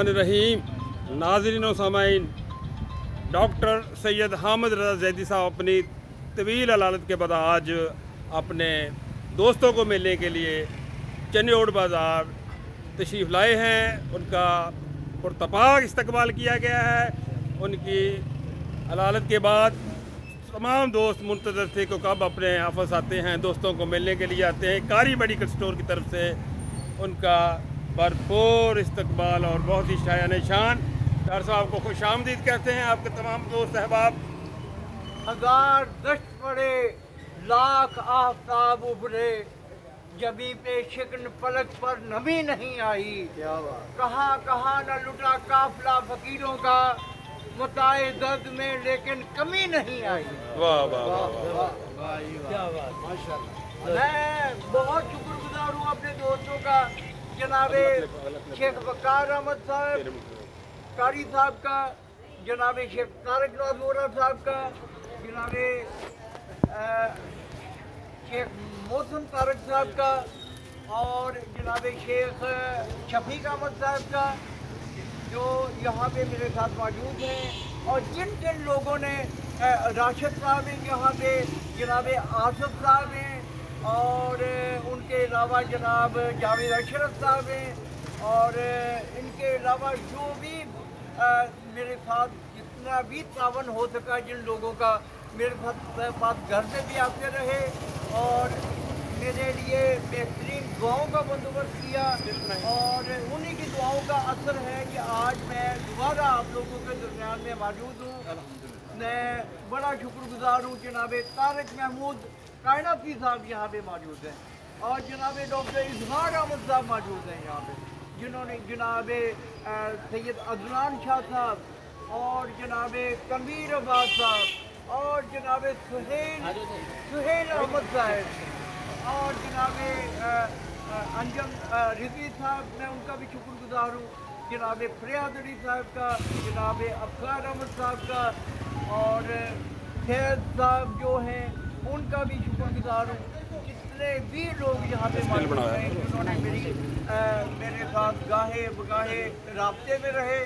रहीम नाज़रीन व सामाईन, डॉक्टर सैयद हामिद रज़ा ज़ैदी साहब अपनी तवील अलालत के बाद आज अपने दोस्तों को मिलने के लिए चन्योड़ बाज़ार तशरीफ़ लाए हैं। उनका पुरतपाक इस्तकबाल किया गया है। उनकी अलालत के बाद तमाम दोस्त मुंतज़र थे कि कब अपने ऑफिस आते हैं, दोस्तों को मिलने के लिए आते हैं। कारी मेडिकल स्टोर की तरफ से उनका भरपूर इस्तकबाल और बहुत ही शायान शान। डॉक्टर साहब को खुश आमदीद कहते हैं आपके तमाम दोस्त अहबाब। हजार दश्त पड़े लाख आफ्ताब उभरे, जबी पे शिकन पलक पर नमी नहीं आई। कहाँ कहाँ न लुटा काफिला फकीरों का, मताए दर्द में लेकिन कमी नहीं आई। वाह वाह वाह, क्या बात, माशाअल्लाह। मैं बहुत शुक्रगुजार हूँ अपने दोस्तों का, जनाबे शेख वकार अहमद साहब कारी साहब का, जनाबे शेख तारक नोरा साहब का, जनाबे शेख मौसम तारक साहब का, और जनाबे शेख शफीक अहमद साहब का, जो यहाँ पे मेरे साथ मौजूद हैं। और जिन जिन लोगों ने राशिद साहब हैं यहाँ पे, जनाबे आसिफ साहब हैं, और उनके अलावा जनाब जावेद अशरफ साहब हैं, और इनके अलावा जो भी मेरे साथ जितना भी तावन हो सका, जिन लोगों का मेरे साथ घर से भी आते रहे और मेरे लिए बेहतरीन दुआओं का बंदोबस्त किया, और उन्हीं की दुआओं का असर है कि आज मैं दोबारा आप लोगों के दरमियान में मौजूद हूँ। मैं बड़ा शुक्रगुजार हूँ। जनाब तारिक महमूद कायनाती साहब यहाँ पे मौजूद हैं, और जनाब डॉक्टर इजहार अहमद साहब मौजूद हैं यहाँ पे, जिन्होंने जनाब सैयद अदनान शाह साहब, और जनाब कबीर अब्बास साहब, और जनाब सुहेल अहमद साहब, और जनाब अंजम रिजवी साहब, मैं उनका भी शुक्रगुजार हूँ। जनाब फरियाद अली साहब का, जनाब अफसार अहमद साहब का, और फैज साहब जो हैं उनका भी शुक्रगुजार हूँ। जितने भी लोग यहाँ पे मौजूद हैं, उन्होंने मेरे साथ गाहे बगाहे राब्ते में रहे,